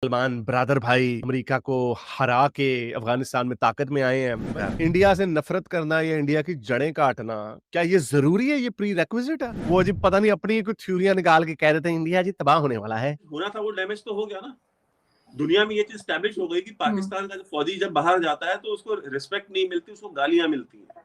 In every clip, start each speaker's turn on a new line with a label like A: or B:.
A: Salman brother भाई America को हरा के अफगानिस्तान में ताकत में आए हैं। इंडिया से नफरत करना या इंडिया की जड़ें काटना, क्या ये जरूरी है? ये प्री रेक्विजिट है? वो जी पता नहीं अपनी कुछ थ्योरियां निकाल के कह रहे थे इंडिया जी तबाह होने वाला है।
B: होना था वो डैमेज तो हो गया ना। दुनिया में ये चीज स्टैब्लिश हो गई कि पाकिस्तान का फौजी जब बाहर जाता है तो उसको रिस्पेक्ट नहीं मिलती, उसको गालियां मिलती हैं।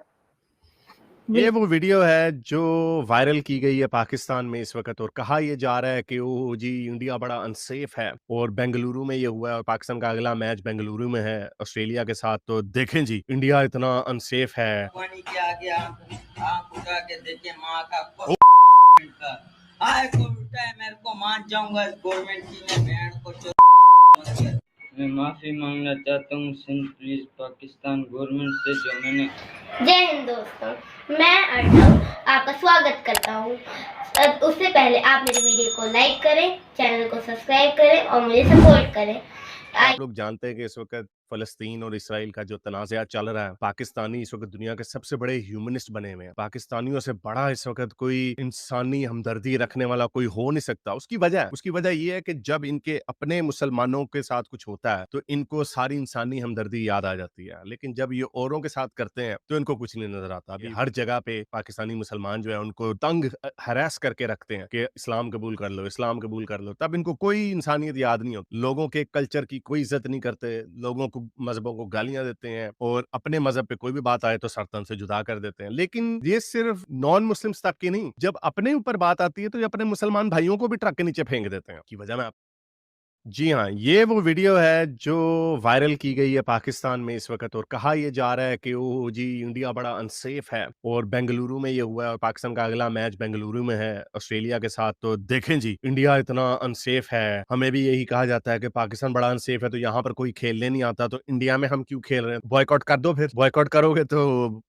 A: ये वो वीडियो है जो वायरल की गई है पाकिस्तान में इस वक्त, और कहा यह जा रहा है कि ओ जी इंडिया बड़ा अनसेफ है, और बेंगलुरु में ये हुआ है, और पाकिस्तान का अगला मैच बेंगलुरु में है ऑस्ट्रेलिया के साथ। तो देखें जी, इंडिया इतना अनसेफ है।
C: पानी के आगे आंख उठा के देखे माँ का को उल्टा है, मेरे को मान जाऊंगा इस गवर्नमेंट की मैं बहन को मैं माफी मांगना चाहता हूँ सिंध प्लीज पाकिस्तान गवर्नमेंट से जो मैंने।
D: जय हिंद दोस्तों, मैं अर्नव आपका स्वागत करता हूँ। उससे पहले आप मेरी वीडियो को लाइक करें, चैनल को सब्सक्राइब करें और मुझे सपोर्ट करें।
A: आप लोग जानते हैं कि इस वक्त फलस्तीन और इसराइल का जो तनाज़ा चल रहा है, पाकिस्तानी इस वक्त दुनिया के सबसे बड़े ह्यूमनिस्ट बने हुए हैं। पाकिस्तानियों से बड़ा इस वक्त कोई इंसानी हमदर्दी रखने वाला कोई हो नहीं सकता। उसकी वजह ये है कि जब इनके अपने मुसलमानों के साथ कुछ होता है तो इनको सारी इंसानी हमदर्दी याद आ जाती है, लेकिन जब ये औरों के साथ करते हैं तो इनको कुछ नहीं नजर आता। अभी हर जगह पे पाकिस्तानी मुसलमान जो है उनको तंग हरास करके रखते हैं कि इस्लाम कबूल कर लो, इस्लाम कबूल कर लो। तब इनको कोई इंसानियत याद नहीं होती, लोगों के कल्चर की कोई इज्जत नहीं करते, लोगों को मजहबों को गालियां देते हैं, और अपने मजहब पे कोई भी बात आए तो सरतन से जुदा कर देते हैं। लेकिन ये सिर्फ नॉन मुस्लिम्स तक की नहीं, जब अपने ऊपर बात आती है तो ये अपने मुसलमान भाइयों को भी ट्रक के नीचे फेंक देते हैं। की वजह मैं जी हाँ, ये वो वीडियो है जो वायरल की गई है पाकिस्तान में इस वक्त, और कहा यह जा रहा है कि ओ जी इंडिया बड़ा अनसेफ है, और बेंगलुरु में ये हुआ है, और पाकिस्तान का अगला मैच बेंगलुरु में है ऑस्ट्रेलिया के साथ। तो देखें जी, इंडिया इतना अनसेफ है। हमें भी यही कहा जाता है कि पाकिस्तान बड़ा अनसेफ है तो यहाँ पर कोई खेलने नहीं आता, तो इंडिया में हम क्यों खेल रहे हैं? बॉयकॉट कर दो, फिर बॉयकॉट करोगे तो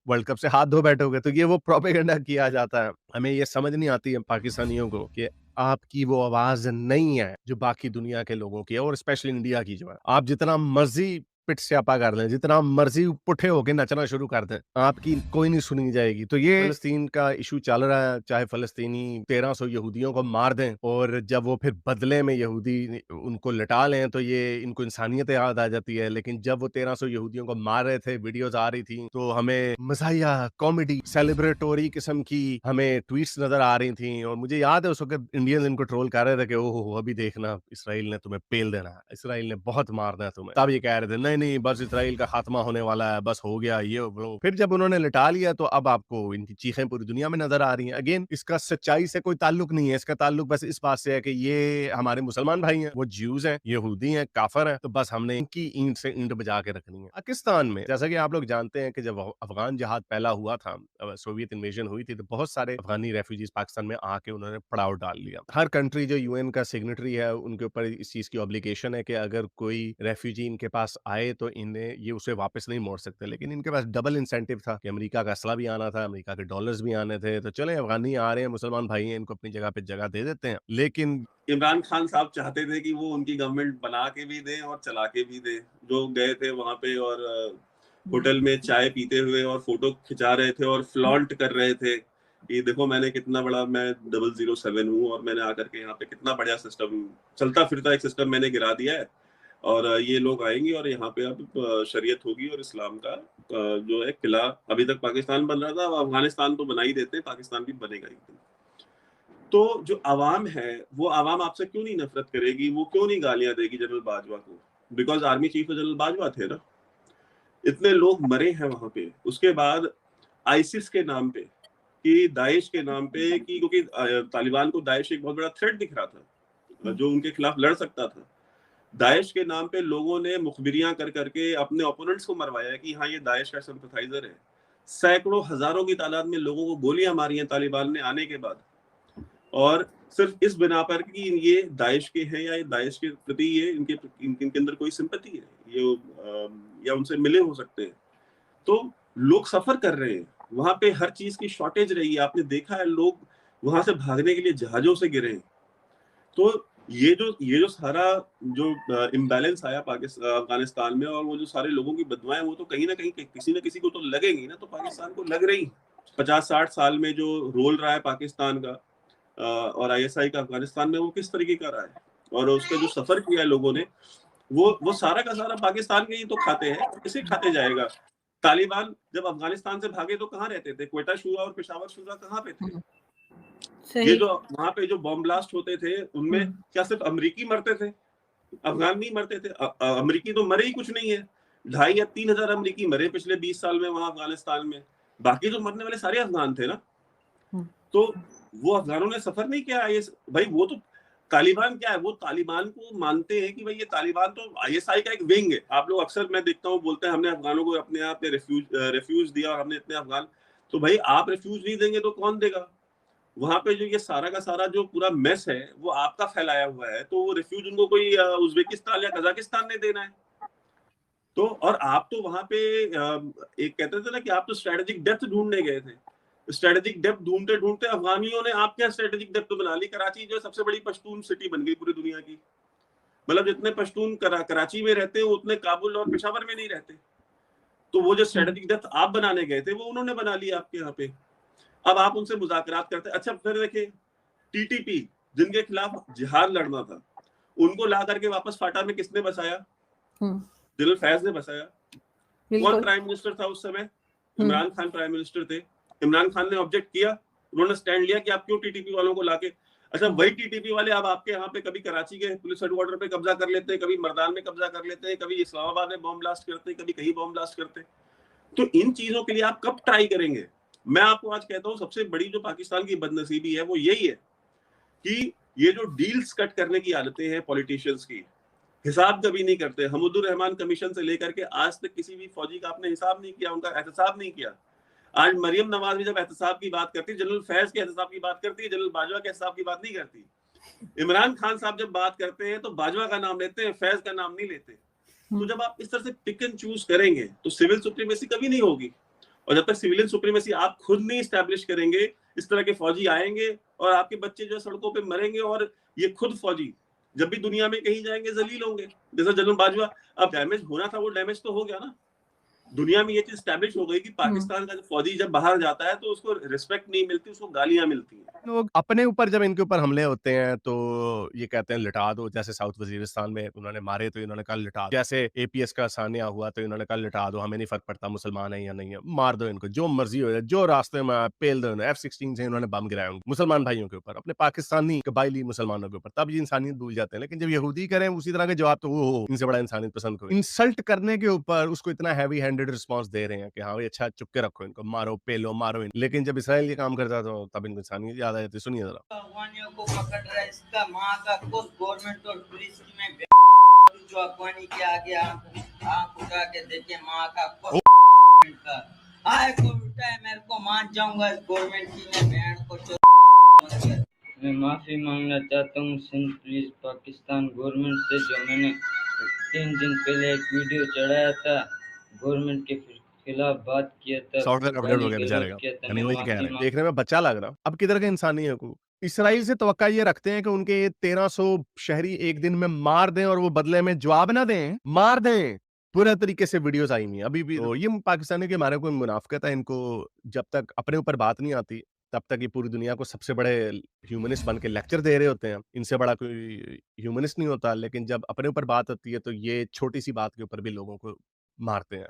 A: वर्ल्ड कप से हाथ धो बैठोगे। तो ये वो प्रोपेगेंडा किया जाता है। हमें ये समझ नहीं आती है पाकिस्तानियों को कि आपकी वो आवाज़ नहीं है जो बाकी दुनिया के लोगों की है, और स्पेशली इंडिया की जो है। आप जितना मर्ज़ी पिट स्यापा कर लें, जितना मर्ज़ी पुट्ठे होके नचना शुरू कर दें, आपकी कोई नहीं सुनी जाएगी। तो ये फ़लस्तीन का इश्यू चल रहा है, चाहे फ़लस्तीनी 1300 यहूदियों को मार दें, और जब वो फिर बदले में यहूदी उनको लटा लें तो ये इनको इंसानियत याद आ जाती है। लेकिन जब वो 1300 यहूदियों को मार रहे थे, वीडियोज़ आ रही थी, तो हमें मज़ाहिया, कॉमेडी, सेलिब्रेटोरी किस्म की हमें ट्वीट्स नज़र आ रही थी, और मुझे याद है उस वक़्त इंडियंस इनको ट्रोल कर रहे थे कि ओह हो, अभी देखना इसराइल ने तुम्हें पेल देना है, इसराइल ने बहुत मारना है तुम्हें। तब ये कह रहे थे नहीं नहीं बस इसराइल का खात्मा होने वाला है, बस हो गया ये वो। फिर जब उन्होंने लिटा लिया तो अब आपको इनकी चीखें पूरी दुनिया में नजर आ रही हैं। अगेन, इसका सच्चाई से कोई ताल्लुक नहीं है, इसका ताल्लुक बस इस बात से है कि ये हमारे मुसलमान भाई हैं, वो ज्यूज हैं, यहूदी हैं, काफर हैं, तो बस हमने इनकी ईंट से ईंट बजा के रखनी है। पाकिस्तान में जैसा कि आप लोग जानते हैं कि जब अफगान जहाद पहला हुआ था, सोवियत इन्वेजन हुई थी, तो बहुत सारे अफगानी रेफ्यूजीज पाकिस्तान में आके उन्होंने पड़ाव डाल लिया। हर कंट्री जो यूएन का सिग्नेटरी है उनके ऊपर इस चीज की ऑब्लिगेशन है कि अगर कोई रेफ्यूजी इनके पास आए तो इन्हें ये उसे वापस नहीं मोड़ सकते। लेकिन इनके पास डबल इंसेंटिव था कि अमेरिका का असला भी आना था, अमेरिका के डॉलर्स भी आने थे, तो चले अफगानी आ रहे हैं, मुसलमान भाई हैं, इनको अपनी जगह पे जगह दे देते हैं। लेकिन
B: इमरान खान साहब चाहते थे कि वो उनकी गवर्नमेंट बना के भी दें और चला के भी दें। जो गए थे वहां पे और होटल में चाय पीते हुए और फोटो खिंचा रहे थे और फ्लॉन्ट कर रहे थे कि देखो मैंने कितना बड़ा, मैं 007 हूँ और मैंने आकर के यहाँ पे कितना बढ़िया सिस्टम, चलता फिरता एक सिस्टम मैंने गिरा दिया है, और ये लोग आएंगे और यहाँ पे अब शरीयत होगी और इस्लाम का जो है किला। अभी तक पाकिस्तान बन रहा था, अब अफगानिस्तान तो बना ही देते हैं, पाकिस्तान भी बनेगा एक दिन। तो जो आवाम है, वो आवाम आपसे क्यों नहीं नफरत करेगी, वो क्यों नहीं गालियां देगी जनरल बाजवा को? बिकॉज आर्मी चीफ तो जनरल बाजवा थे ना। इतने लोग मरे हैं वहां पे, उसके बाद आईसिस के नाम पे, कि दाइश के नाम पे, कि क्योंकि तालिबान को दाइश एक बहुत बड़ा थ्रेट दिख रहा था जो उनके खिलाफ लड़ सकता था। दाइश के नाम पे लोगों ने मुखबिरियां कर करके अपने ओपोनेंट्स को मरवाया कि हाँ ये दाइश का सिंपथाइजर है। सैकड़ों हजारों की तादाद में लोगों को गोलियां मारी हैं तालिबान ने आने के बाद, और सिर्फ इस बिना पर कि ये दाइश के हैं या ये दाइश के प्रति ये इनके अंदर कोई सिंपैथी है, ये या उनसे मिले हो सकते हैं। तो लोग सफर कर रहे हैं, वहां पे हर चीज की शॉर्टेज रही है, आपने देखा है लोग वहां से भागने के लिए जहाजों से गिरे हैं। तो ये जो सारा जो इम्बैलेंस आया पाकिस्तान अफगानिस्तान में, और वो जो सारे लोगों की बददुआएं, वो तो कहीं ना कहीं किसी न किसी को तो लगेंगी ना। तो पाकिस्तान को लग रही 50-60 साल में जो रोल रहा है पाकिस्तान का और आईएसआई का अफगानिस्तान में, वो किस तरीके का रहा है। और उसका जो सफर किया है लोगों ने, वो सारा का सारा पाकिस्तान के ही तो खाते हैं, किसे खाते जाएगा? तालिबान जब अफगानिस्तान से भागे तो कहाँ रहते थे? क्वेटा शूरा और पेशावर शूरा कहाँ पे थे? ये
E: सही।
B: जो वहां पे जो बॉम्ब ब्लास्ट होते थे उनमें क्या सिर्फ अमरीकी मरते थे? अफगान नहीं मरते थे? अमरीकी तो मरे ही कुछ नहीं है। 2,500 या 3,000 अमरीकी मरे पिछले 20 साल में वहां अफगानिस्तान में। बाकी जो मरने वाले सारे अफगान थे ना। तो वो अफगानों ने सफर नहीं किया ये भाई। वो तो तालिबान क्या है, वो तालिबान को मानते हैं कि भाई ये तालिबान तो आईएसआई का एक विंग है। आप लोग अक्सर मैं देखता हूँ बोलते हैं हमने अफगानों को अपने यहाँ पे रेफ्यूज दिया और हमने इतने अफगान। तो भाई आप रेफ्यूज नहीं देंगे तो कौन देगा? वहां पे जो ये सारा का सारा जो पूरा मेस है वो आपका फैलाया हुआ है, तो वो रिफ्यूज उनको कोई उज्बेकिस्तान या कजाकिस्तान ने देना है। तो और आप तो वहां पे एक कहते थे ना कि आप तो स्ट्रेटेजिक डेप्थ ढूंढने गए थे। स्ट्रेटेजिक डेप्थ ढूंढते ढूंढते अफगानियों ने आपके यहाँ स्ट्रेटेजिक डेप्थ बना ली। कराची जो सबसे बड़ी पश्तून सिटी बन गई पूरी दुनिया की। मतलब जितने पश्तून कराची में रहते हैं उतने काबुल और पेशावर में नहीं रहते। तो वो जो स्ट्रेटेजिक डेप्थ आप बनाने गए थे वो उन्होंने बना ली आपके यहाँ पे। अब आप उनसे मुज़ाकरात करते। अच्छा फिर देखिए टीटीपी जिनके खिलाफ जिहाद लड़ना था, उनको ला करके वापस फाटा में किसने बसाया? जनरल फैज ने बसाया। कौन प्राइम मिनिस्टर था उस समय? इमरान खान प्राइम मिनिस्टर थे। इमरान खान ने ऑब्जेक्ट किया, उन्होंने स्टैंड लिया कि आप क्यों टीटीपी वालों को लाके। अच्छा वही टीटीपी वाले अब आपके यहाँ पे कभी कराची के पुलिस हेडक्वार्टर पे कब्जा कर लेते हैं, कभी मर्दान में कब्जा कर लेते हैं, कभी इस्लामाबाद में बॉम्ब ब्लास्ट करते हैं, कभी कहीं बॉम्ब ब्लास्ट करते हैं। तो इन चीजों के लिए आप कब ट्राई करेंगे? मैं आपको आज कहता हूँ सबसे बड़ी जो पाकिस्तान की बदनसीबी है वो यही है कि ये जो डील्स कट करने की आदतें हैं पॉलिटिशियंस की, हिसाब कभी नहीं करते। हमदुर रहमान कमीशन से लेकर के आज तक किसी भी फौजी का आपने हिसाब नहीं किया, उनका एहतसाब नहीं किया। आज मरियम नवाज भी जब एहतसाब की बात करती है, जनरल फैज के एहतसाब की बात करती है, जनरल बाजवा के एहतसाब की बात नहीं करती। इमरान खान साहब जब बात करते हैं तो बाजवा का नाम लेते हैं, फैज का नाम नहीं लेते। तो जब आप इस तरह से पिक एंड चूज करेंगे तो सिविल सुप्रीमेसी कभी नहीं होगी। और जब तक सिविलियन सुप्रीमेसी आप खुद नहीं स्टैब्लिश करेंगे, इस तरह के फौजी आएंगे और आपके बच्चे जो सड़कों पे मरेंगे और ये खुद फौजी जब भी दुनिया में कहीं जाएंगे जलील होंगे। जैसा जनरल बाजवा, अब डैमेज होना था वो डैमेज तो हो गया ना। दुनिया में ये चीज स्टैब्लिश हो गई कि पाकिस्तान का जो फौजी जब बाहर जाता है तो उसको रिस्पेक्ट नहीं मिलती, उसको गालियां मिलती हैं।
A: लोग अपने ऊपर जब इनके ऊपर हमले होते हैं तो ये कहते हैं लिटा दो। जैसे साउथ वजीरिस्तान में उन्होंने मारे तो इन्होंने कहा लिटा दो। जैसे एपीएस का सानिया हुआ तो इन्होंने कहा लिटा दो, हमें नहीं फर्क पड़ता मुसलमान है या नहीं है, मार दो इनको, जो मर्जी हो जाए, जो रास्ते में पेल दो। F-16 से इन्होंने बम गिराया मुसलमान भाइयों के ऊपर, अपने पाकिस्तानी कबायली मुसलमानों के ऊपर। तब ये इंसानियत भूल जाते हैं। लेकिन जब यहूदी करें उसी तरह के जवाब तो वो इनसे बड़ा इंसानियत पसंद कोई। इंसल्ट करने के ऊपर उसको इतना हैवी हैंडेड रिस्पॉन्स दे रहे हैं कि हाँ भाई अच्छा चुप के रखो इनको, मारो पेलो मारो इन। लेकिन जब इसराइल ये काम करता तो तब इनको इंसानियत याद आ जाती। सुनिए जरा।
C: अफगानियों को पकड़ रहा है, इसका माँ का खुद गवर्नमेंट और पुलिस में जो अफगानी के आगे आंख उठा के देखे माँ का खुद का आए को उठा है, मेरे को मान जाऊंगा इस गवर्नमेंट की मैं बहन को। मैं माफी मांगना चाहता हूँ सिंध पुलिस पाकिस्तान गवर्नमेंट से, जो मैंने 3 दिन पहले एक वीडियो चढ़ाया था, गवर्नमेंट के खिलाफ बात किया था,
A: सॉफ्टवेयर अपडेट हो गया बेचारे का, यानी वही कह रहे हैं। देखने में बच्चा लग रहा, अब किधर का इंसानी है को। इसराइल से तवक्का ये रखते हैं कि उनके 1300 शहरी एक दिन में मार दें और वो बदले में जवाब ना दें, मार दें। पूरे तरीके से वीडियोस आई हुई हैं अभी भी। तो ये पाकिस्तानी के हमारे कोई मुनाफिकत है, इनको जब तक अपने ऊपर बात नहीं आती तब तक ये पूरी दुनिया को सबसे बड़े ह्यूमनिस्ट बन के लेक्चर दे रहे होते हैं। इनसे बड़ा कोई ह्यूमनिस्ट नहीं होता। लेकिन जब अपने ऊपर बात आती है तो ये छोटी सी बात के ऊपर भी लोगों को मारते हैं।